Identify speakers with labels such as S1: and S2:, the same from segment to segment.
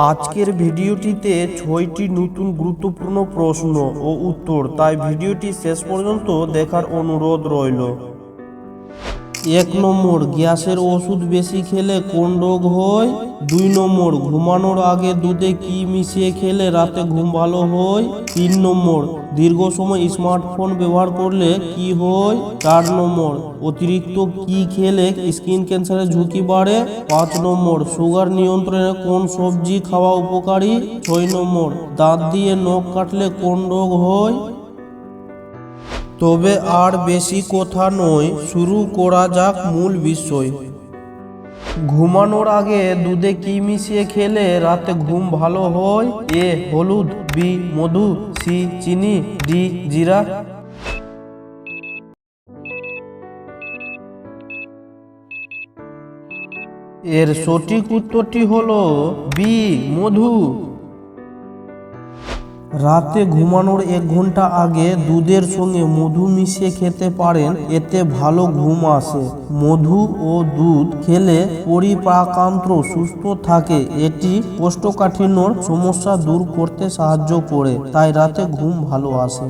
S1: আজকের ভিডিওটিতে 6টি নতুন গুরুত্বপূর্ণ প্রশ্ন ও উত্তর, তাই ভিডিওটি শেষ পর্যন্ত দেখার অনুরোধ রইল। 1 নম্বর, গ্যাসের ওষুধ বেশি খেলে কোন রোগ হয়? 2 নম্বর, ঘুমানোর আগে দুধে কি মিশিয়ে খেলে রাতে ঘুম ভালো হয়? 3 নম্বর, দীর্ঘ সময় স্মার্টফোন ব্যবহার করলে কি হয়? 4 নম্বর, অতিরিক্ত কি খেলে স্কিন ক্যান্সারের ঝুঁকি বাড়ে? 5 নম্বর, সুগার নিয়ন্ত্রণে কোন সবজি খাওয়া উপকারী? 6 নম্বর, দাঁত দিয়ে নখ কাটলে কোন রোগ হয়? তবে আর বেশি কথা নয়, শুরু করা যাক মূল বিষয়। ঘুমানোর আগে দুধে কি মিশিয়ে খেলে রাতে ঘুম ভালো হয়? এ হলুদ, বি মধু, সি চিনি, ডি জিরা। এর সঠিক উত্তরটি হলো বি মধু। রাতে ঘুমানোর 1 ঘন্টা আগে দুধের সঙ্গে মধু মিশিয়ে খেতে পারেন, এতে ভালো ঘুম আসে। মধু ও দুধ খেলে পরিপাকতন্ত্র সুস্থ থাকে, এটি কোষ্ঠকাঠিন্যর সমস্যা দূর করতে সাহায্য করে, তাই রাতে ঘুম ভালো আসে।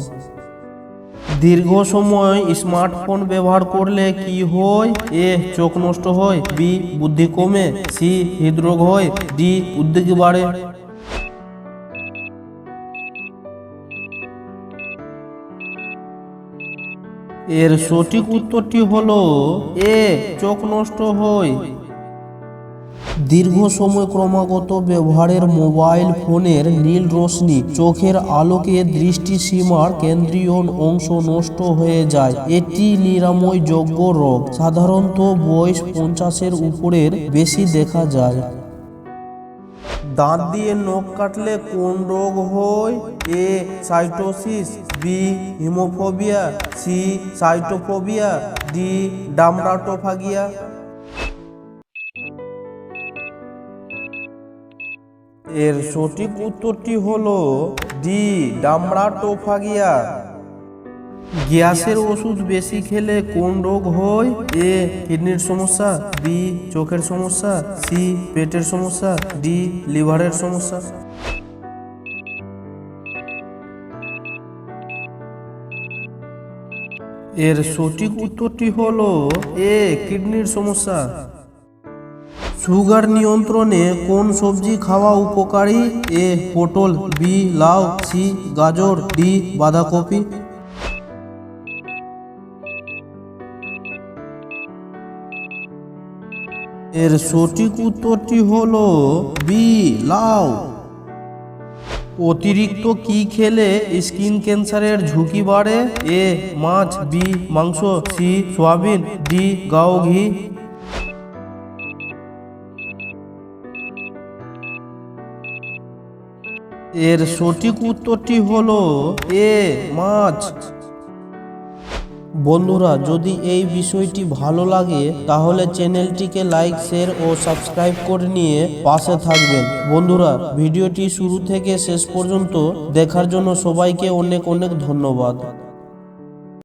S1: দীর্ঘ সময় স্মার্টফোন ব্যবহার করলে কি হয়? এ চোখ নষ্ট হয়, বি বুদ্ধি কমে, সি হৃদরোগ হয়, ডি উদ্বেগ বাড়ে। এর সঠিক উত্তরটি হলো এ চোখ নষ্ট হয়। দীর্ঘ সময় ক্রমাগত ব্যবহারের মোবাইল ফোনের নীল রশ্মি চোখের আলোকে দৃষ্টিসীমার কেন্দ্রীয় অংশ নষ্ট হয়ে যায়। এটি নিরাময়যোগ্য রোগ, সাধারণত বয়স 50-এর উপরের বেশি দেখা যায়। দাঁত দিয়ে নখ কাটলে কোন রোগ হয়? এ সাইটোসিস, বি হিমোফোবিয়া, সি সাইটোফোবিয়া, ডি ডার্মাটোফাগিয়া। এর সঠিক উত্তরটি হলো ডি ডার্মাটোফাগিয়া। গ্যাসের ওষুধ বেশি খেলে কোন রোগ হয়? এ কিডনির সমস্যা, বি চোখের সমস্যা, সি পেটের সমস্যা, ডি লিভারের সমস্যা। এর সঠিক উত্তরটি হলো এ কিডনির সমস্যা। সুগার নিয়ন্ত্রণে কোন সবজি খাওয়া উপকারী? এ পটল, বি লাউ, সি গাজর, ডি বাঁধাকপি। এর সঠিক উত্তরটি হলো বি লাউ। অতিরিক্ত কি খেলে স্কিন ক্যান্সারের ঝুঁকি বাড়ে? এ মাছ, বি মাংস, সি সয়াবিন, ডি গাও ঘি। এর সঠিক উত্তরটি হলো এ মাছ। বন্ধুরা, যদি এই বিষয়টি ভালো লাগে তাহলে চ্যানেলটিকে লাইক, শেয়ার ও সাবস্ক্রাইব করে নিয়ে পাশে থাকবেন। বন্ধুরা, ভিডিওটি শুরু থেকে শেষ পর্যন্ত দেখার জন্য সবাইকে অনেক অনেক ধন্যবাদ।